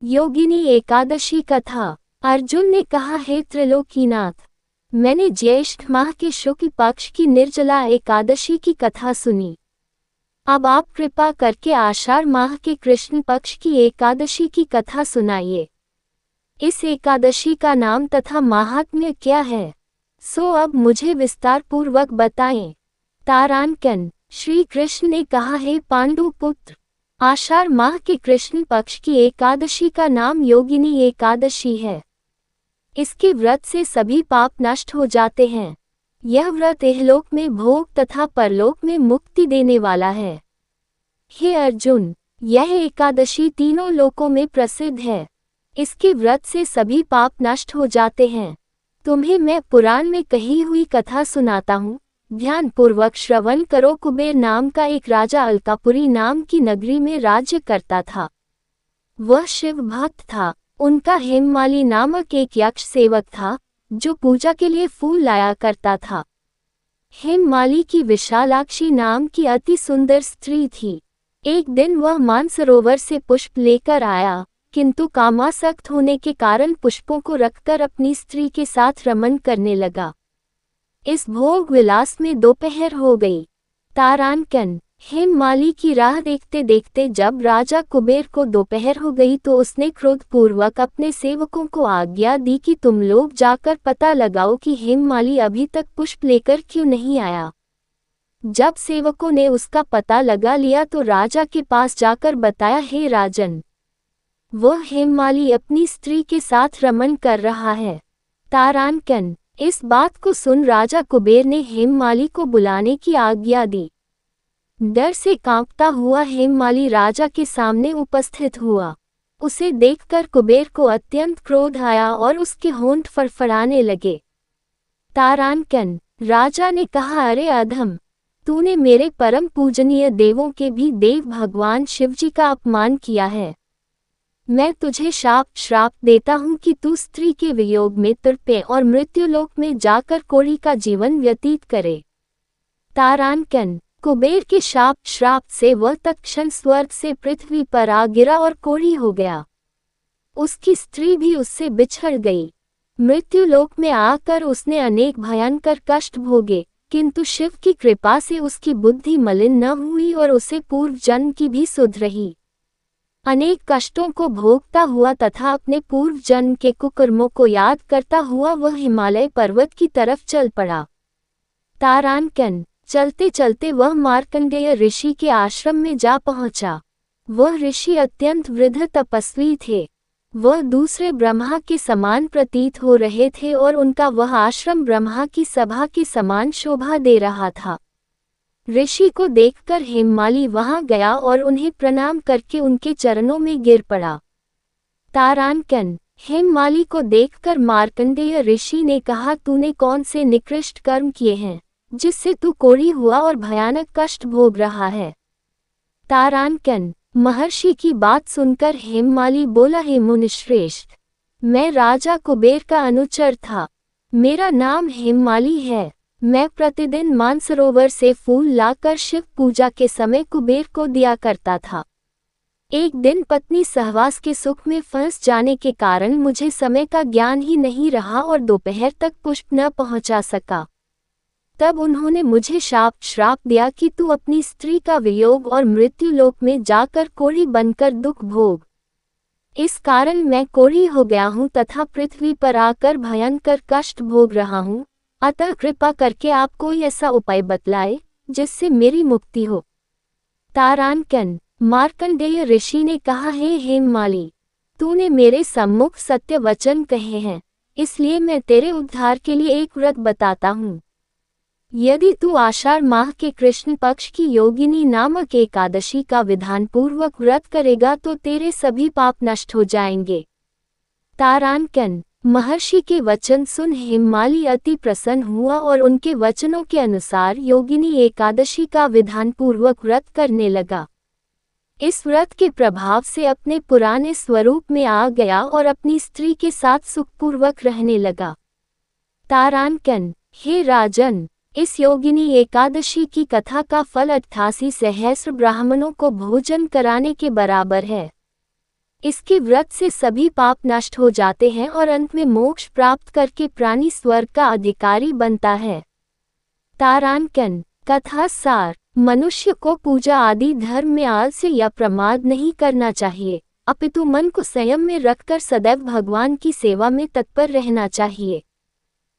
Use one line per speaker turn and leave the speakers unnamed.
योगिनी एकादशी कथा। अर्जुन ने कहा, हे त्रिलोकीनाथ, मैंने ज्येष्ठ माह के शुक्ल पक्ष की निर्जला एकादशी की कथा सुनी। अब आप कृपा करके आषाढ़ माह के कृष्ण पक्ष की एकादशी की कथा सुनाइए। इस एकादशी का नाम तथा माहात्म्य क्या है, सो अब मुझे विस्तार पूर्वक बताएं। तारान्कन। श्री कृष्ण ने कहा, हे पांडु पुत्र, आषाढ़ माह के कृष्ण पक्ष की एकादशी का नाम योगिनी एकादशी है। इसके व्रत से सभी पाप नष्ट हो जाते हैं। यह व्रत इहलोक में भोग तथा परलोक में मुक्ति देने वाला है। हे अर्जुन, यह एकादशी तीनों लोकों में प्रसिद्ध है। इसके व्रत से सभी पाप नष्ट हो जाते हैं। तुम्हें मैं पुराण में कही हुई कथा सुनाता हूँ, ध्यान पूर्वक श्रवण करो। कुबेर नाम का एक राजा अलकापुरी नाम की नगरी में राज्य करता था। वह शिव भक्त था। उनका हेममाली नामक एक यक्ष सेवक था, जो पूजा के लिए फूल लाया करता था। हेममाली की विशालाक्षी नाम की अति सुंदर स्त्री थी। एक दिन वह मानसरोवर से पुष्प लेकर आया, किंतु कामासक्त होने के कारण पुष्पों को रखकर अपनी स्त्री के साथ रमन करने लगा। इस भोग विलास में दोपहर हो गई। तारान्कन। हेममाली की राह देखते देखते जब राजा कुबेर को दोपहर हो गई तो उसने क्रोधपूर्वक अपने सेवकों को आज्ञा दी कि तुम लोग जाकर पता लगाओ कि हेममाली अभी तक पुष्प लेकर क्यों नहीं आया। जब सेवकों ने उसका पता लगा लिया तो राजा के पास जाकर बताया, हे राजन, वह हेममाली अपनी स्त्री के साथ रमन कर रहा है। तारान्कन। इस बात को सुन राजा कुबेर ने हेममाली को बुलाने की आज्ञा दी। डर से कांपता हुआ हेममाली राजा के सामने उपस्थित हुआ। उसे देखकर कुबेर को अत्यंत क्रोध आया और उसके होंठ फड़फड़ाने लगे। तारान्कन। राजा ने कहा, अरे अधम, तूने मेरे परम पूजनीय देवों के भी देव भगवान शिवजी का अपमान किया है। मैं तुझे श्राप देता हूँ कि तू स्त्री के वियोग में तड़पे और मृत्युलोक में जाकर कोढ़ी का जीवन व्यतीत करे। तारान्कन। कुबेर के श्राप से वह तत्क्षण स्वर्ग से पृथ्वी पर आ गिरा और कोढ़ी हो गया। उसकी स्त्री भी उससे बिछड़ गई। मृत्युलोक में आकर उसने अनेक भयंकर कष्ट भोगे, किंतु शिव की कृपा से उसकी बुद्धि मलिन न हुई और उसे पूर्व जन्म की भी सुध रही। अनेक कष्टों को भोगता हुआ तथा अपने पूर्व जन्म के कुकर्मों को याद करता हुआ वह हिमालय पर्वत की तरफ चल पड़ा। तारान्कन। चलते चलते वह मार्कंडेय ऋषि के आश्रम में जा पहुंचा। वह ऋषि अत्यंत वृद्ध तपस्वी थे। वह दूसरे ब्रह्मा के समान प्रतीत हो रहे थे और उनका वह आश्रम ब्रह्मा की सभा के समान शोभा दे रहा था। ऋषि को देखकर हेममाली वहां गया और उन्हें प्रणाम करके उनके चरणों में गिर पड़ा। तारान्कन। हेममाली को देखकर मार्कंडेय ऋषि ने कहा, तूने कौन से निकृष्ट कर्म किए हैं, जिससे तू कोढ़ी हुआ और भयानक कष्ट भोग रहा है। तारान्कन। महर्षि की बात सुनकर हेममाली बोला, हे मुनिश्रेष्ठ, मैं राजा कुबेर का अनुचर था। मेरा नाम हेममाली है। मैं प्रतिदिन मानसरोवर से फूल लाकर शिव पूजा के समय कुबेर को दिया करता था। एक दिन पत्नी सहवास के सुख में फंस जाने के कारण मुझे समय का ज्ञान ही नहीं रहा और दोपहर तक पुष्प न पहुंचा सका। तब उन्होंने मुझे श्राप दिया कि तू अपनी स्त्री का वियोग और मृत्युलोक में जाकर कोढ़ी बनकर दुख भोग। इस कारण मैं कोढ़ी हो गया हूँ तथा पृथ्वी पर आकर भयंकर कष्ट भोग रहा हूँ। अतः कृपा करके आप कोई ऐसा उपाय बतलाए जिससे मेरी मुक्ति हो। तारान्कन। मार्कंडेय ऋषि ने कहा, हे हेममाली, तूने मेरे सम्मुख सत्य वचन कहे हैं, इसलिए मैं तेरे उद्धार के लिए एक व्रत बताता हूँ। यदि तू आषाढ़ माह के कृष्ण पक्ष की योगिनी नामक एकादशी का विधानपूर्वक व्रत करेगा तो तेरे सभी पाप नष्ट हो जाएंगे। तारान्कन। महर्षि के वचन सुन हेममाली अति प्रसन्न हुआ और उनके वचनों के अनुसार योगिनी एकादशी का विधानपूर्वक व्रत करने लगा। इस व्रत के प्रभाव से अपने पुराने स्वरूप में आ गया और अपनी स्त्री के साथ सुखपूर्वक रहने लगा। तारान्कन। हे राजन, इस योगिनी एकादशी की कथा का फल 88 सहस्र ब्राह्मणों को भोजन कराने के बराबर है। इसके व्रत से सभी पाप नष्ट हो जाते हैं और अंत में मोक्ष प्राप्त करके प्राणी स्वर्ग का अधिकारी बनता है। तारांकन कथा सार। मनुष्य को पूजा आदि धर्म में आलस्य या प्रमाद नहीं करना चाहिए, अपितु मन को संयम में रखकर सदैव भगवान की सेवा में तत्पर रहना चाहिए।